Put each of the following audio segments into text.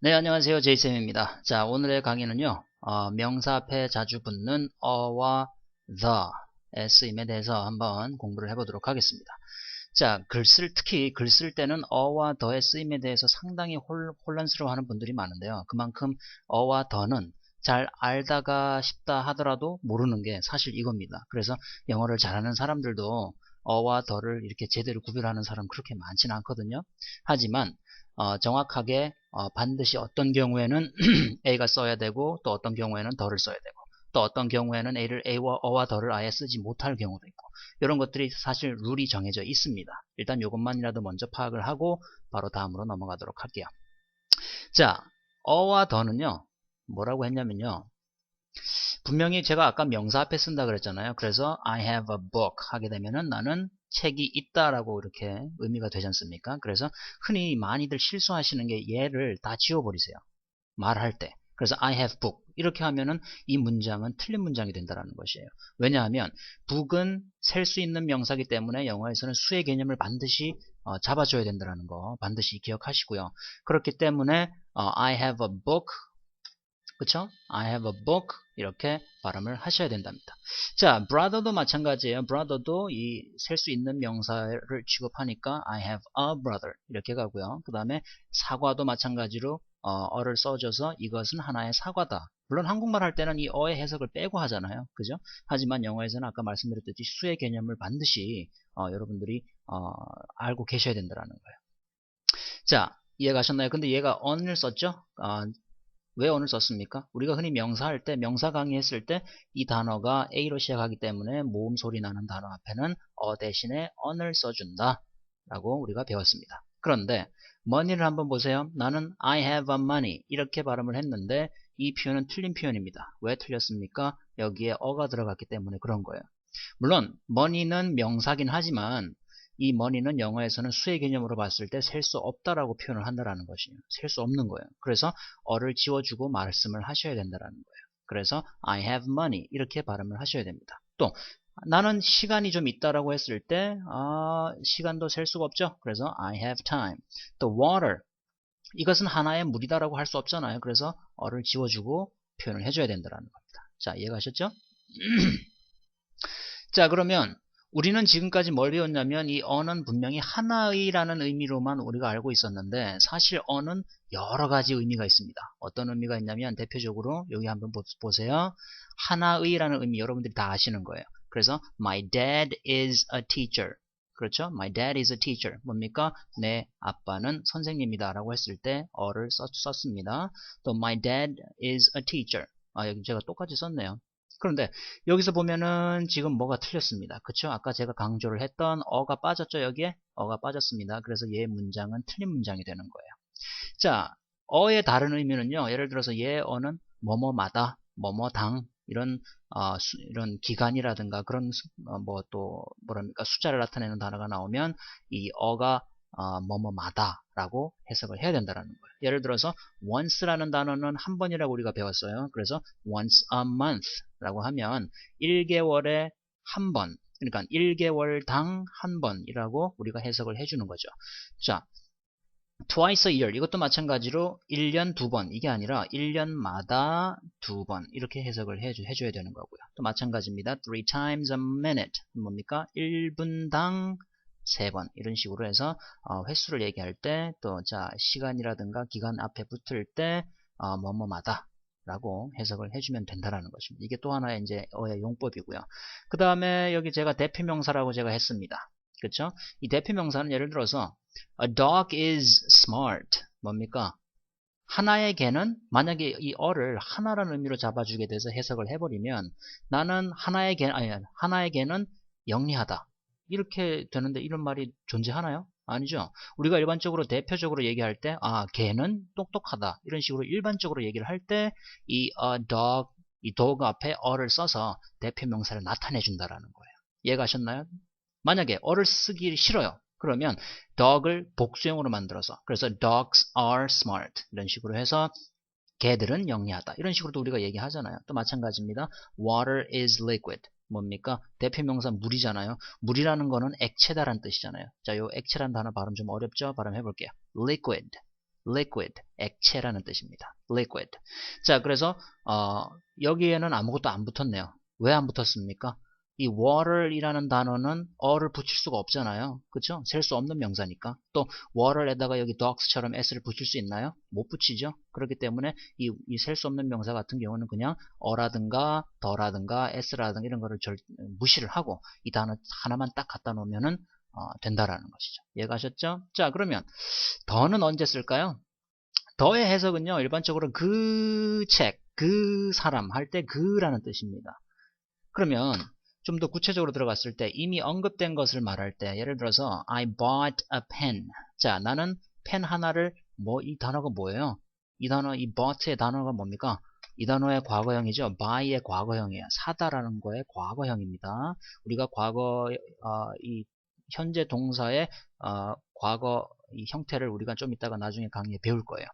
네, 안녕하세요. 제이쌤입니다. 자, 오늘의 강의는요, 명사 앞에 자주 붙는 어와 the의 쓰임에 대해서 한번 공부를 해보도록 하겠습니다. 자, 특히 글 쓸 때는 어와 더의 쓰임에 대해서 상당히 혼란스러워하는 분들이 많은데요. 그만큼 어와 더는 잘 알다가 싶다 하더라도 모르는 게 사실 이겁니다. 그래서 영어를 잘하는 사람들도 어와 더를 이렇게 제대로 구별하는 사람 그렇게 많지는 않거든요. 하지만 정확하게 반드시 어떤 경우에는 A가 써야 되고 또 어떤 경우에는 더를 써야 되고 또 어떤 경우에는 어와 더를 아예 쓰지 못할 경우도 있고 이런 것들이 사실 룰이 정해져 있습니다. 일단 이것만이라도 먼저 파악을 하고 바로 다음으로 넘어가도록 할게요. 자, 어와 더는요. 뭐라고 했냐면요. 분명히 제가 아까 명사 앞에 쓴다 그랬잖아요. 그래서 I have a book 하게 되면은 나는 책이 있다라고 이렇게 의미가 되지 않습니까? 그래서 흔히 많이들 실수하시는 게 얘를 다 지워버리세요. 말할 때. 그래서 I have book 이렇게 하면은 이 문장은 틀린 문장이 된다는 것이에요. 왜냐하면 book은 셀 수 있는 명사이기 때문에 영어에서는 수의 개념을 반드시 잡아줘야 된다는 거 반드시 기억하시고요. 그렇기 때문에 I have a book 그쵸? I have a book 이렇게 발음을 하셔야 된답니다. 자, brother도 마찬가지예요. brother도 이 셀 수 있는 명사를 취급하니까 I have a brother 이렇게 가고요. 그 다음에 사과도 마찬가지로 어를 써줘서 이것은 하나의 사과다. 물론 한국말 할 때는 이 어의 해석을 빼고 하잖아요. 그죠? 하지만 영어에서는 아까 말씀드렸듯이 수의 개념을 반드시 여러분들이 알고 계셔야 된다는 거예요. 자, 이해가셨나요? 근데 얘가 on을 썼죠? 왜 on을 썼습니까? 우리가 흔히 명사할 때, 명사 강의했을 때 이 단어가 A로 시작하기 때문에 모음 소리 나는 단어 앞에는 대신에 on을 써준다 라고 우리가 배웠습니다. 그런데 money를 한번 보세요. 나는 I have a money 이렇게 발음을 했는데 이 표현은 틀린 표현입니다. 왜 틀렸습니까? 여기에 어가 들어갔기 때문에 그런 거예요. 물론 money는 명사긴 하지만 이 money는 영어에서는 수의 개념으로 봤을 때 셀 수 없다라고 표현을 한다라는 것이에요. 셀 수 없는 거예요. 그래서 어를 지워주고 말씀을 하셔야 된다라는 거예요. 그래서 I have money 이렇게 발음을 하셔야 됩니다. 또 나는 시간이 좀 있다라고 했을 때 시간도 셀 수가 없죠. 그래서 I have time. 또 water 이것은 하나의 물이다라고 할 수 없잖아요. 그래서 어를 지워주고 표현을 해줘야 된다라는 겁니다. 자, 이해가셨죠? 자, 그러면 우리는 지금까지 뭘 배웠냐면 이 어는 분명히 하나의라는 의미로만 우리가 알고 있었는데 사실 어는 여러 가지 의미가 있습니다. 어떤 의미가 있냐면 대표적으로 여기 한번 보세요. 하나의라는 의미 여러분들이 다 아시는 거예요. 그래서 my dad is a teacher. 그렇죠? My dad is a teacher. 뭡니까? 내 아빠는 선생님이다 라고 했을 때 어를 썼습니다. 또 my dad is a teacher. 여기 제가 똑같이 썼네요. 그런데 여기서 보면은 지금 뭐가 틀렸습니다. 그쵸? 아까 제가 강조를 했던 어가 빠졌죠? 여기에? 어가 빠졌습니다. 그래서 얘 문장은 틀린 문장이 되는 거예요. 자, 어의 다른 의미는요. 예를 들어서 얘 어는 뭐뭐마다, 뭐뭐당 이런 이런 기간이라든가 그런 뭐 또 뭐랍니까 숫자를 나타내는 단어가 나오면 이 어가 뭐뭐마다라고 해석을 해야 된다는 거예요. 예를 들어서 once라는 단어는 한 번이라고 우리가 배웠어요. 그래서 once a month 라고 하면 1개월에 한 번, 그러니까 1개월당 한 번이라고 우리가 해석을 해주는 거죠. 자, twice a year 이것도 마찬가지로 1년 두 번 이게 아니라 1년마다 두 번 이렇게 해석을 해줘야 되는 거고요. 또 마찬가지입니다. three times a minute 뭡니까? 1분당 세 번 이런 식으로 해서 횟수를 얘기할 때 또 자 시간이라든가 기간 앞에 붙을 때 뭐뭐마다 라고 해석을 해주면 된다라는 것입니다. 이게 또 하나의 이제 어의 용법이고요. 그 다음에 여기 제가 대표명사라고 제가 했습니다. 그렇죠? 이 대표명사는 예를 들어서 A dog is smart. 뭡니까? 하나의 개는 만약에 이 어를 하나라는 의미로 잡아주게 돼서 해석을 해버리면 나는 하나의 개는 영리하다. 이렇게 되는데 이런 말이 존재하나요? 아니죠. 우리가 일반적으로 대표적으로 얘기할 때 개는 똑똑하다. 이런 식으로 일반적으로 얘기를 할 때 이 dog, 이 dog 앞에 어를 써서 대표명사를 나타내 준다라는 거예요. 이해가셨나요? 만약에 어를 쓰기 싫어요. 그러면 dog을 복수형으로 만들어서 그래서 dogs are smart 이런 식으로 해서 개들은 영리하다 이런 식으로도 우리가 얘기하잖아요. 또 마찬가지입니다. water is liquid 뭡니까? 대표명사 물이잖아요. 물이라는 거는 액체다라는 뜻이잖아요. 자, 요 액체라는 단어 발음 좀 어렵죠? 발음해 볼게요. liquid liquid, 액체라는 뜻입니다. liquid. 자, 그래서 여기에는 아무것도 안 붙었네요. 왜 안 붙었습니까? 이 water이라는 단어는 어를 붙일 수가 없잖아요. 그쵸? 셀 수 없는 명사니까. 또 water에다가 여기 dogs처럼 s를 붙일 수 있나요? 못 붙이죠. 그렇기 때문에 이 셀 수 없는 명사 같은 경우는 그냥 어라든가 더라든가 s라든가 이런 거를 무시를 하고 이 단어 하나만 딱 갖다 놓으면은 된다라는 것이죠. 이해가셨죠? 자, 그러면 더는 언제 쓸까요? 더의 해석은요, 일반적으로 그 책, 그 사람 할 때 그라는 뜻입니다. 그러면 좀 더 구체적으로 들어갔을 때 이미 언급된 것을 말할 때 예를 들어서 I bought a pen. 자, 나는 펜 하나를 이 단어가 뭐예요? 이 단어, 이 bought의 단어가 뭡니까? 이 단어의 과거형이죠. buy의 과거형이에요. 사다라는 거의 과거형입니다. 우리가 과거 이 현재 동사의 과거 이 형태를 우리가 좀 이따가 나중에 강의에 배울 거예요.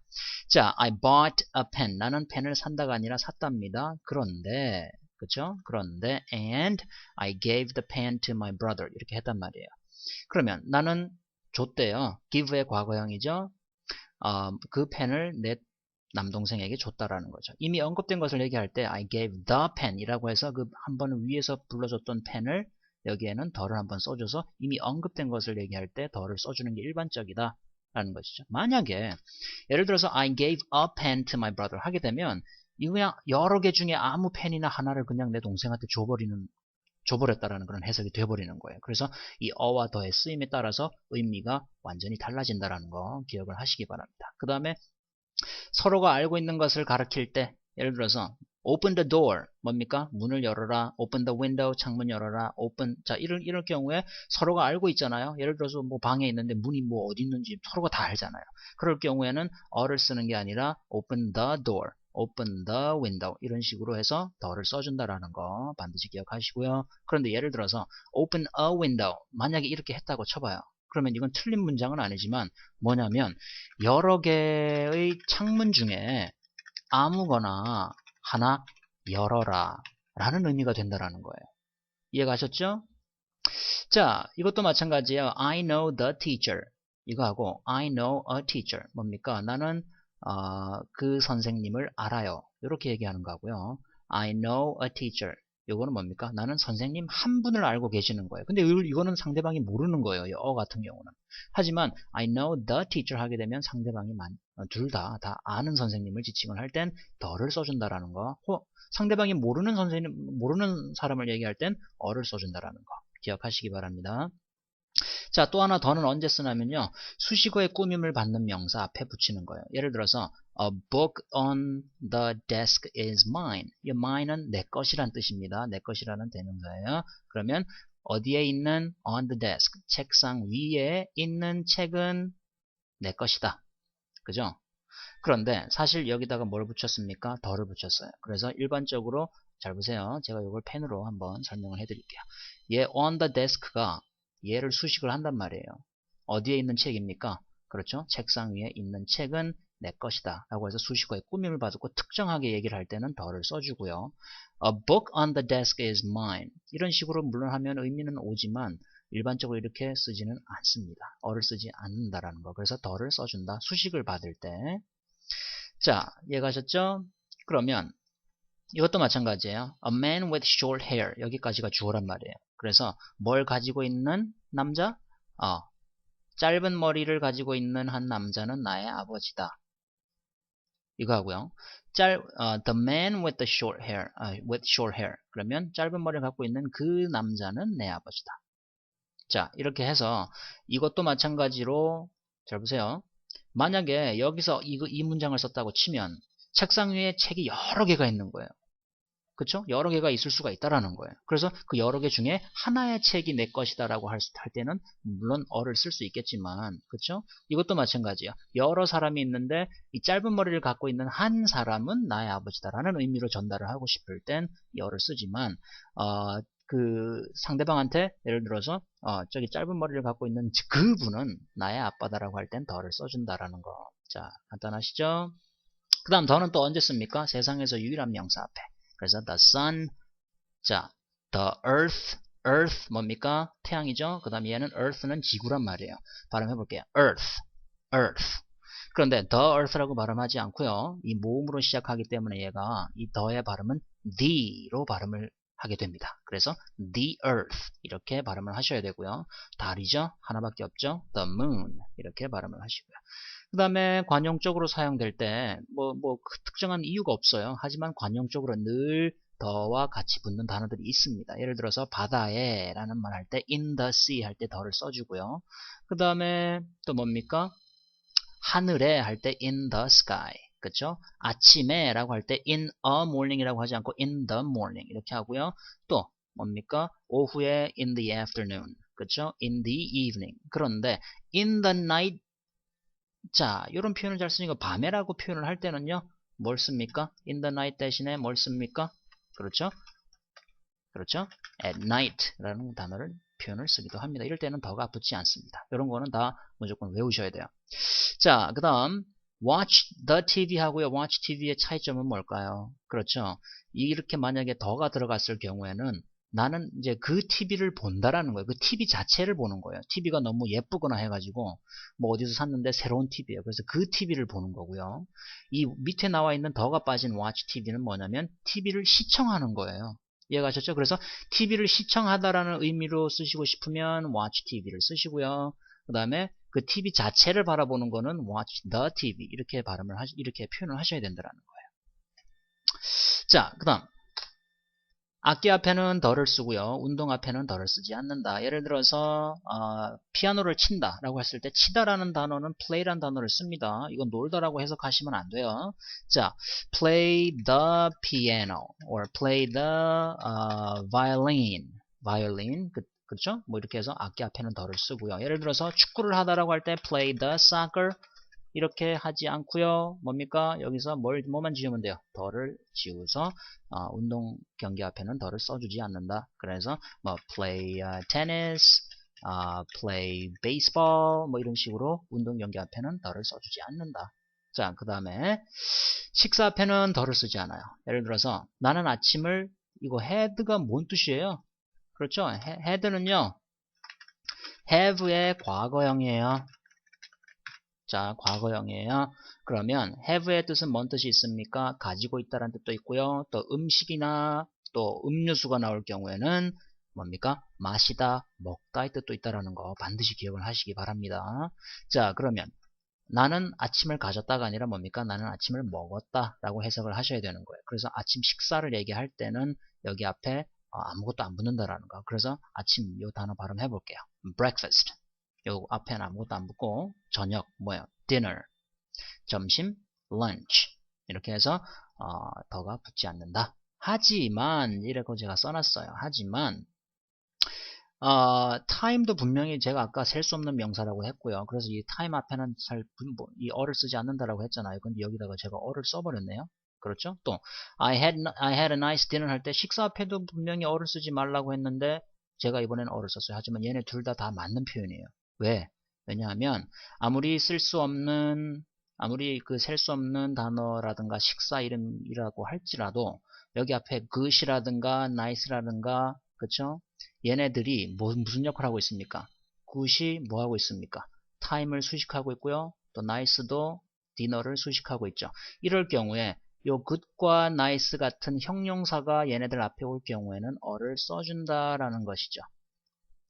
자, I bought a pen. 나는 펜을 산다가 아니라 샀답니다. 그런데 그쵸? 그런데 and I gave the pen to my brother 이렇게 했단 말이에요. 그러면 나는 줬대요. give의 과거형이죠. 그 펜을 내 남동생에게 줬다라는 거죠. 이미 언급된 것을 얘기할 때 I gave the pen 이라고 해서 그 한 번 위에서 불러줬던 펜을 여기에는 더를 한번 써줘서 이미 언급된 것을 얘기할 때 더를 써주는 게 일반적이다 라는 것이죠. 만약에 예를 들어서 I gave a pen to my brother 하게 되면 이거 그냥 여러 개 중에 아무 펜이나 하나를 그냥 내 동생한테 줘버렸다라는 그런 해석이 돼버리는 거예요. 그래서 이 어와 더의 쓰임에 따라서 의미가 완전히 달라진다라는 거 기억을 하시기 바랍니다. 그 다음에 서로가 알고 있는 것을 가리킬 때 예를 들어서 open the door 뭡니까? 문을 열어라. open the window 창문 열어라. open 자 이럴 경우에 서로가 알고 있잖아요. 예를 들어서 뭐 방에 있는데 문이 뭐 어디 있는지 서로가 다 알잖아요. 그럴 경우에는 어를 쓰는 게 아니라 open the door, open the window 이런 식으로 해서 더를 써준다라는 거 반드시 기억하시고요. 그런데 예를 들어서 open a window 만약에 이렇게 했다고 쳐봐요. 그러면 이건 틀린 문장은 아니지만 뭐냐면 여러 개의 창문 중에 아무거나 하나 열어라 라는 의미가 된다라는 거예요. 이해가셨죠? 자, 이것도 마찬가지예요. I know the teacher 이거하고 I know a teacher 뭡니까? 나는 그 선생님을 알아요. 이렇게 얘기하는 거고요. I know a teacher 이거는 뭡니까? 나는 선생님 한 분을 알고 계시는 거예요. 근데 이거는 상대방이 모르는 거예요. 이 같은 경우는. 하지만 I know the teacher 하게 되면 상대방이 둘 다 아는 선생님을 지칭을 할 땐 더를 써준다라는 거. 상대방이 모르는 사람을 얘기할 땐 어를 써준다라는 거. 기억하시기 바랍니다. 자, 또 하나 더는 언제 쓰냐면요. 수식어의 꾸밈을 받는 명사 앞에 붙이는 거예요. 예를 들어서 A book on the desk is mine. 이 mine은 내 것이란 뜻입니다. 내 것이라는 대명사예요. 그러면 어디에 있는 on the desk, 책상 위에 있는 책은 내 것이다. 그죠? 그런데 사실 여기다가 뭘 붙였습니까? 더를 붙였어요. 그래서 일반적으로 잘 보세요. 제가 이걸 펜으로 한번 설명을 해드릴게요. 얘 on the desk가 얘를 수식을 한단 말이에요. 어디에 있는 책입니까? 그렇죠? 책상 위에 있는 책은 내 것이다 라고 해서 수식어의 꾸밈을 받고 특정하게 얘기를 할 때는 더를 써주고요. A book on the desk is mine. 이런 식으로 물론 하면 의미는 오지만 일반적으로 이렇게 쓰지는 않습니다. 어를 쓰지 않는다라는 거. 그래서 더를 써준다. 수식을 받을 때. 자, 이해가셨죠? 그러면 이것도 마찬가지예요. A man with short hair. 여기까지가 주어란 말이에요. 그래서 뭘 가지고 있는 남자? 짧은 머리를 가지고 있는 한 남자는 나의 아버지다. 이거 하고요. The man with the short hair. with short hair. 그러면 짧은 머리를 갖고 있는 그 남자는 내 아버지다. 자, 이렇게 해서 이것도 마찬가지로 잘 보세요. 만약에 여기서 이 문장을 썼다고 치면 책상 위에 책이 여러 개가 있는 거예요. 그쵸? 여러 개가 있을 수가 있다라는 거예요. 그래서 그 여러 개 중에 하나의 책이 내 것이다라고 할 때는 물론 어를 쓸 수 있겠지만, 그쵸? 이것도 마찬가지예요. 여러 사람이 있는데 이 짧은 머리를 갖고 있는 한 사람은 나의 아버지다라는 의미로 전달을 하고 싶을 땐 이 어를 쓰지만, 그 상대방한테 예를 들어서 저기 짧은 머리를 갖고 있는 그분은 나의 아빠다라고 할 땐 더를 써준다라는 거. 자, 간단하시죠? 그 다음 더는 또 언제 씁니까? 세상에서 유일한 명사 앞에. 그래서 the sun, 자, the earth 뭡니까? 태양이죠. 그 다음 얘는 earth는 지구란 말이에요. 발음해 볼게요. earth. 그런데 the earth라고 발음하지 않고요. 이 모음으로 시작하기 때문에 얘가 이 the의 발음은 the로 발음을 하게 됩니다. 그래서 the earth 이렇게 발음을 하셔야 되고요. 달이죠. 하나밖에 없죠. the moon 이렇게 발음을 하시고요. 그 다음에 관용적으로 사용될 때 그 특정한 이유가 없어요. 하지만 관용적으로 늘 더와 같이 붙는 단어들이 있습니다. 예를 들어서 바다에 라는 말 할 때 in the sea 할 때 더를 써주고요. 그 다음에 또 뭡니까? 하늘에 할 때 in the sky. 그쵸? 아침에 라고 할 때 in a morning 이라고 하지 않고 in the morning 이렇게 하고요. 또 뭡니까? 오후에 in the afternoon. 그쵸? in the evening. 그런데 in the night 자, 이런 표현을 잘 쓰니까 밤에라고 표현을 할 때는요. 뭘 씁니까? in the night 대신에 뭘 씁니까? 그렇죠? 그렇죠? at night 라는 단어를 표현을 쓰기도 합니다. 이럴 때는 더가 붙지 않습니다. 이런 거는 다 무조건 외우셔야 돼요. 자, 그 다음 watch the TV 하고요. watch TV의 차이점은 뭘까요? 그렇죠. 이렇게 만약에 더가 들어갔을 경우에는 나는 이제 그 TV를 본다라는 거예요. 그 TV 자체를 보는 거예요. TV가 너무 예쁘거나 해가지고 뭐 어디서 샀는데 새로운 TV예요. 그래서 그 TV를 보는 거고요. 이 밑에 나와 있는 더가 빠진 watch TV는 뭐냐면 TV를 시청하는 거예요. 이해가셨죠? 그래서 TV를 시청하다라는 의미로 쓰시고 싶으면 watch TV를 쓰시고요. 그 다음에 그 TV 자체를 바라보는 거는 watch the TV 이렇게 이렇게 표현을 하셔야 된다는 거예요. 자, 그 다음 악기 앞에는 더를 쓰고요. 운동 앞에는 더를 쓰지 않는다. 예를 들어서 피아노를 친다 라고 했을 때 치다라는 단어는 play라는 단어를 씁니다. 이건 놀다라고 해석하시면 안 돼요. 자, play the piano or play the violin 그렇죠? 뭐 이렇게 해서 악기 앞에는 더를 쓰고요. 예를 들어서 축구를 하다라고 할 때 play the soccer 이렇게 하지 않고요. 뭡니까? 여기서 뭐만 지우면 돼요? 더를 지우서 운동 경기 앞에는 더를 써주지 않는다. 그래서 뭐 play tennis, play baseball 뭐 이런 식으로 운동 경기 앞에는 더를 써주지 않는다. 자, 그 다음에 식사 앞에는 더를 쓰지 않아요. 예를 들어서 나는 아침을 이거 had가 뭔 뜻이에요? 그렇죠? had는요 have의 과거형이에요. 자, 과거형이에요. 그러면 have의 뜻은 뭔 뜻이 있습니까? 가지고 있다는 뜻도 있고요. 또 음식이나 또 음료수가 나올 경우에는 뭡니까? 마시다, 먹다 의 뜻도 있다는 거 반드시 기억을 하시기 바랍니다. 자, 그러면 나는 아침을 가졌다가 아니라 뭡니까? 나는 아침을 먹었다 라고 해석을 하셔야 되는 거예요. 그래서 아침 식사를 얘기할 때는 여기 앞에 아무것도 안 붙는다라는 거. 그래서 아침 이 단어 발음해 볼게요. breakfast. 요 앞에는 아무것도 안 붙고 저녁 뭐예요? dinner. 점심 lunch. 이렇게 해서 더가 붙지 않는다. 하지만 이라고 제가 써놨어요. 하지만 time도 분명히 제가 아까 셀 수 없는 명사라고 했고요. 그래서 이 time 앞에는 이 어를 쓰지 않는다라고 했잖아요. 근데 여기다가 제가 어를 써버렸네요. 그렇죠? 또 I had a nice dinner 할 때 식사 앞에도 분명히 어를 쓰지 말라고 했는데 제가 이번에는 어를 썼어요. 하지만 얘네 둘 다 맞는 표현이에요. 왜? 왜냐하면 아무리 셀 수 없는 단어라든가 식사 이름이라고 할지라도 여기 앞에 good이라든가 nice라든가 그쵸? 얘네들이 무슨 역할을 하고 있습니까? good이 뭐 하고 있습니까? time을 수식하고 있고요. 또 nice도 dinner를 수식하고 있죠. 이럴 경우에 요 good과 nice 같은 형용사가 얘네들 앞에 올 경우에는 어를 써준다라는 것이죠.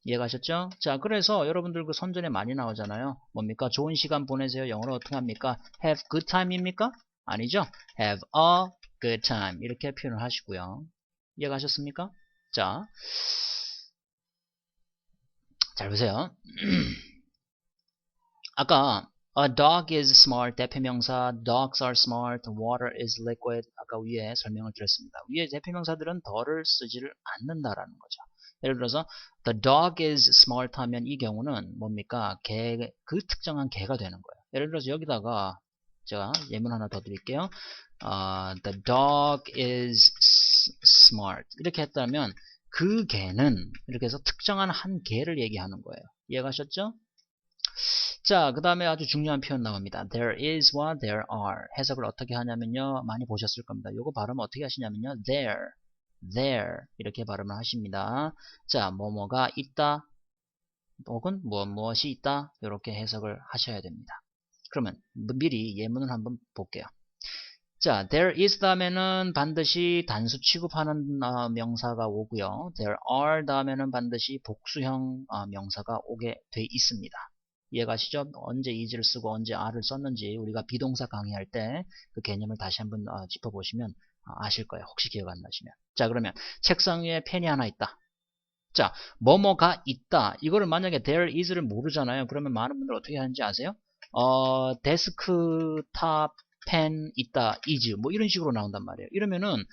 이해가셨죠? 자, 그래서 여러분들 그 선전에 많이 나오잖아요. 뭡니까? 좋은 시간 보내세요. 영어로 어떻게 합니까? have good time입니까? 아니죠? have a good time. 이렇게 표현을 하시고요. 이해가셨습니까? 자, 잘 보세요. 아까 a dog is smart 대표명사 dogs are smart, water is liquid 아까 위에 설명을 드렸습니다. 위에 대표명사들은 더를 쓰지를 않는다라는 거죠. 예를 들어서 the dog is smart 하면 이 경우는 뭡니까? 그 특정한 개가 되는 거예요. 예를 들어서 여기다가 제가 예문 하나 더 드릴게요. The dog is smart 이렇게 했다면 그 개는 이렇게 해서 특정한 한 개를 얘기하는 거예요. 이해가셨죠? 자, 그 다음에 아주 중요한 표현 나옵니다. There is와 there are. 해석을 어떻게 하냐면요. 많이 보셨을 겁니다. 요거 발음 어떻게 하시냐면요. there 이렇게 발음을 하십니다. 자, 뭐뭐가 있다 혹은 무엇이 있다 이렇게 해석을 하셔야 됩니다. 그러면 미리 예문을 한번 볼게요. 자, there is 다음에는 반드시 단수 취급하는 명사가 오고요. there are 다음에는 반드시 복수형 명사가 오게 돼 있습니다. 이해가시죠? 언제 is를 쓰고 언제 are를 썼는지 우리가 비동사 강의할 때 그 개념을 다시 한번 짚어보시면 아실 거예요. 혹시 기억 안 나시면. 자, 그러면 책상 위에 펜이 하나 있다. 자, 뭐뭐가 있다. 이거를 만약에 there is를 모르잖아요. 그러면 많은 분들 어떻게 하는지 아세요? 데스크탑 펜 있다, is 뭐 이런 식으로 나온단 말이에요. 이러면은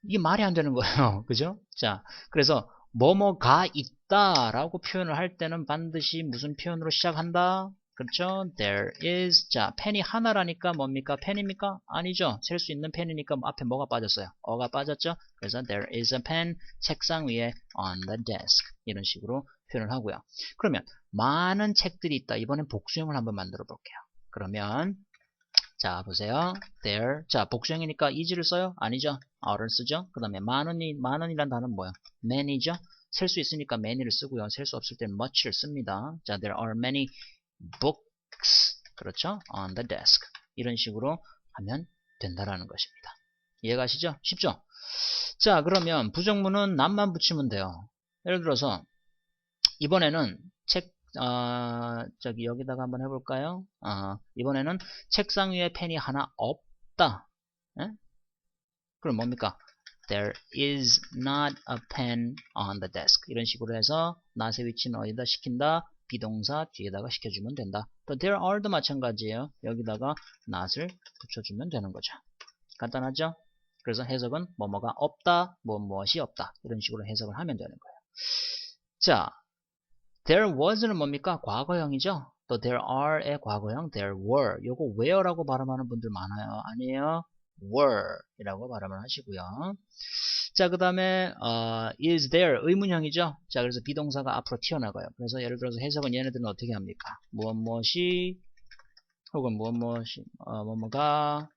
이게 말이 안 되는 거예요. 그죠? 자, 그래서 뭐뭐가 있다라고 표현을 할 때는 반드시 무슨 표현으로 시작한다? 그렇죠? There is. 자, 펜이 하나라니까 뭡니까? 펜입니까? 아니죠. 셀 수 있는 펜이니까 앞에 뭐가 빠졌어요? 어가 빠졌죠? 그래서 there is a pen. 책상 위에 on the desk. 이런 식으로 표현을 하고요. 그러면 많은 책들이 있다. 이번엔 복수형을 한번 만들어 볼게요. 그러면 자, 보세요. there. 자, 복수형이니까 is를 써요? 아니죠. are를 쓰죠. 그 다음에 많은이란 단어는 뭐예요? many죠. 셀 수 있으니까 many를 쓰고요. 셀 수 없을 때는 much를 씁니다. 자, there are many books. 그렇죠? on the desk. 이런 식으로 하면 된다라는 것입니다. 이해가시죠? 쉽죠? 자, 그러면 부정문은 nam만 붙이면 돼요. 예를 들어서 이번에는 저기 여기다가 한번 해볼까요? 이번에는 책상 위에 펜이 하나 없다. 에? 그럼 뭡니까? There is not a pen on the desk. 이런 식으로 해서 not의 위치는 어디다 시킨다? 비동사 뒤에다가 시켜주면 된다. 또 there are도 마찬가지예요. 여기다가 not을 붙여주면 되는 거죠. 간단하죠? 그래서 해석은 뭐뭐가 없다, 무엇이 없다. 이런 식으로 해석을 하면 되는 거예요. 자, there was는 뭡니까? 과거형이죠. 또 there are의 과거형 there were. 요거 were라고 발음하는 분들 많아요. 아니에요. were 이라고 발음을 하시고요. 자, 그 다음에 is there 의문형이죠. 자, 그래서 비동사가 앞으로 튀어나가요. 그래서 예를 들어서 해석은 얘네들은 어떻게 합니까? 무엇이 혹은 뭐뭐가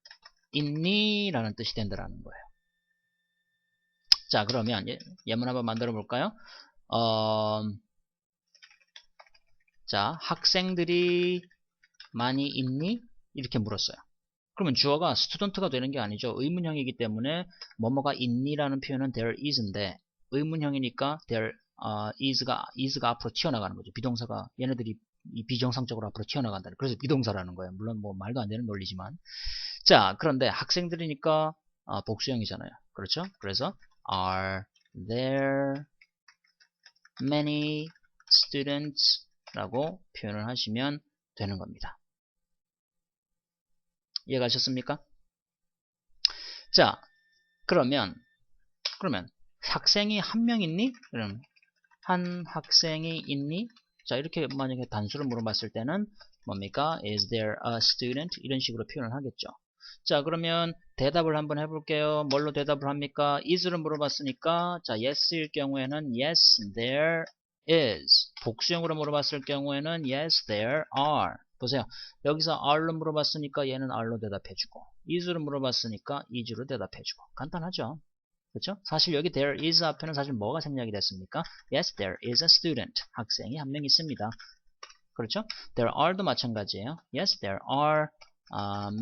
있니? 라는 뜻이 된다라는 거예요. 자, 그러면 예문 한번 만들어 볼까요? 자, 학생들이 많이 있니? 이렇게 물었어요. 그러면 주어가 student가 되는 게 아니죠. 의문형이기 때문에 뭐뭐가 있니라는 표현은 there is인데 의문형이니까 there is가 앞으로 튀어나가는 거죠. 비동사가 얘네들이 비정상적으로 앞으로 튀어나간다는. 그래서 비동사라는 거예요. 물론 뭐 말도 안 되는 논리지만. 자, 그런데 학생들이니까 복수형이잖아요. 그렇죠? 그래서 are there many students 라고 표현을 하시면 되는 겁니다. 이해가셨습니까? 자, 그러면 학생이 한 명 있니? 그럼 한 학생이 있니? 자, 이렇게 만약에 단수를 물어봤을 때는 뭡니까? Is there a student? 이런 식으로 표현을 하겠죠. 자, 그러면 대답을 한번 해볼게요. 뭘로 대답을 합니까? is를 물어봤으니까 자, yes일 경우에는 yes, there is. 복수형으로 물어봤을 경우에는 yes, there are. 보세요. 여기서 are로 물어봤으니까 얘는 are로 대답해주고 is로 물어봤으니까 is로 대답해주고 간단하죠? 그렇죠? 사실 여기 there is 앞에는 사실 뭐가 생략이 됐습니까? Yes, there is a student. 학생이 한 명 있습니다. 그렇죠? There are도 마찬가지예요. Yes, there are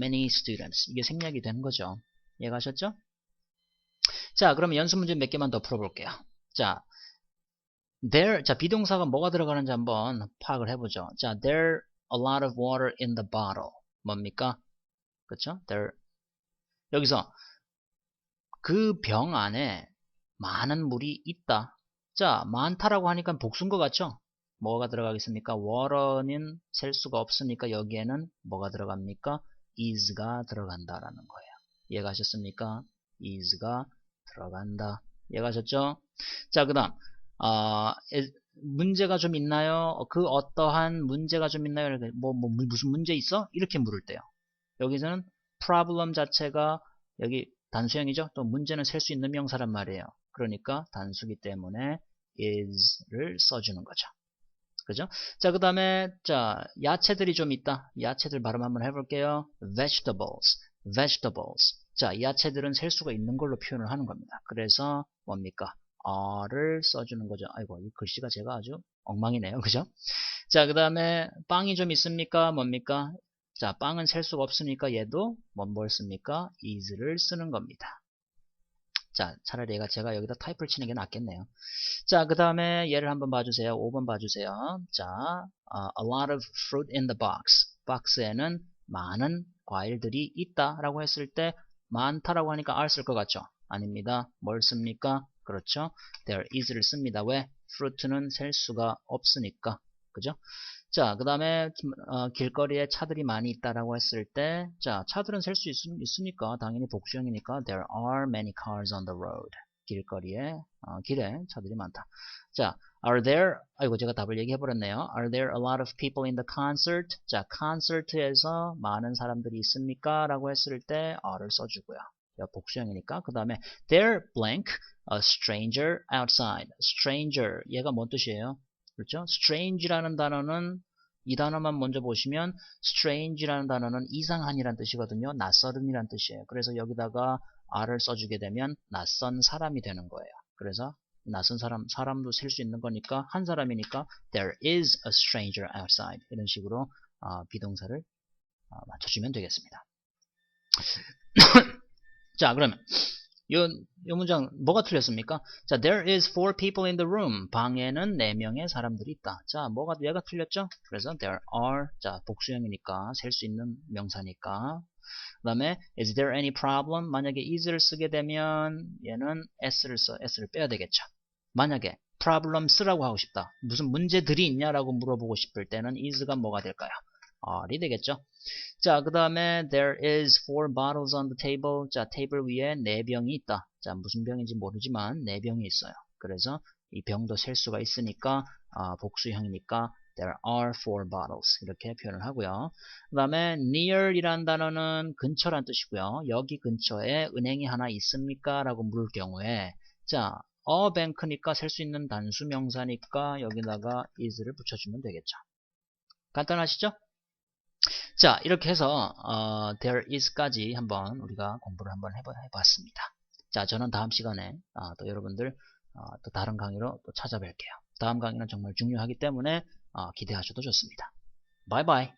many students. 이게 생략이 된 거죠. 이해가셨죠? 자, 그러면 연습 문제 몇 개만 더 풀어볼게요. 자, 자, 비동사가 뭐가 들어가는지 한번 파악을 해보죠. 자, there a lot of water in the bottle. 뭡니까? 그렇죠? 여기서 그 병 안에 많은 물이 있다. 자, 많다라고 하니까 복수인 것 같죠? 뭐가 들어가겠습니까? water는 셀 수가 없으니까 여기에는 뭐가 들어갑니까? is가 들어간다라는 거예요. 이해가셨습니까? is가 들어간다. 이해가셨죠? 자, 그 다음 문제가 좀 있나요? 그 어떠한 문제가 좀 있나요? 무슨 문제 있어? 이렇게 물을 때요. 여기서는 problem 자체가 여기 단수형이죠. 또 문제는 셀 수 있는 명사란 말이에요. 그러니까 단수기 때문에 is를 써주는 거죠. 그죠? 자, 그 다음에 자, 야채들이 좀 있다. 야채들 발음 한번 해볼게요. vegetables. 자, 야채들은 셀 수가 있는 걸로 표현을 하는 겁니다. 그래서 뭡니까? are를 써주는 거죠. 아이고, 이 글씨가 제가 아주 엉망이네요. 그죠? 자, 그 다음에 빵이 좀 있습니까? 뭡니까? 자, 빵은 셀 수가 없으니까 얘도 뭘 씁니까? is를 쓰는 겁니다. 자, 차라리 제가 여기다 타이프를 치는 게 낫겠네요. 자, 그 다음에 얘를 한번 봐주세요. 5번 봐주세요. 자, a lot of fruit in the box. 박스에는 많은 과일들이 있다라고 했을 때 많다라고 하니까 are 쓸 것 같죠? 아닙니다. 뭘 씁니까? 그렇죠. there is를 씁니다. 왜? fruit는 셀 수가 없으니까. 그죠? 자, 그 다음에 길거리에 차들이 많이 있다라고 했을 때, 자, 차들은 셀 수 있으니까 당연히 복수형이니까 there are many cars on the road. 길거리에 길에 차들이 많다. 자, are there, 아이고 제가 답을 얘기해버렸네요. Are there a lot of people in the concert? 자, 콘서트에서 많은 사람들이 있습니까? 라고 했을 때 are를 써주고요. 복수형이니까. 그 다음에 there blank a stranger outside. stranger 얘가 뭔 뜻이에요? 그렇죠? strange라는 단어는 이 단어만 먼저 보시면 strange라는 단어는 이상한이란 뜻이거든요. 낯설은이란 뜻이에요. 그래서 여기다가 R을 써주게 되면 낯선 사람이 되는 거예요. 그래서 낯선 사람도 셀 수 있는 거니까 한 사람이니까 there is a stranger outside 이런 식으로 비동사를 맞춰주면 되겠습니다. 자, 그러면 요 문장 뭐가 틀렸습니까? 자, there is 4 people in the room. 방에는 4명의 사람들이 있다. 자, 얘가 틀렸죠? 그래서 there are, 자, 복수형이니까 셀 수 있는 명사니까. 그 다음에 is there any problem? 만약에 is를 쓰게 되면 얘는 s를 빼야 되겠죠. 만약에 problems라고 하고 싶다. 무슨 문제들이 있냐라고 물어보고 싶을 때는 is가 뭐가 될까요? are이 되겠죠. 자, 그 다음에 there is 4 bottles on the table. 자, 테이블 위에 4병이 있다. 자, 무슨 병인지 모르지만 4병이 있어요. 그래서 이 병도 셀 수가 있으니까 복수형이니까 there are 4 bottles 이렇게 표현을 하고요. 그 다음에 near이란 단어는 근처란 뜻이고요. 여기 근처에 은행이 하나 있습니까? 라고 물을 경우에 자, a bank니까 셀 수 있는 단수 명사니까 여기다가 is를 붙여주면 되겠죠. 간단하시죠? 자, 이렇게 해서 there is까지 한번 우리가 공부를 한번 해봤습니다. 자, 저는 다음 시간에 또 여러분들 또 다른 강의로 또 찾아뵐게요. 다음 강의는 정말 중요하기 때문에 기대하셔도 좋습니다. 바이바이.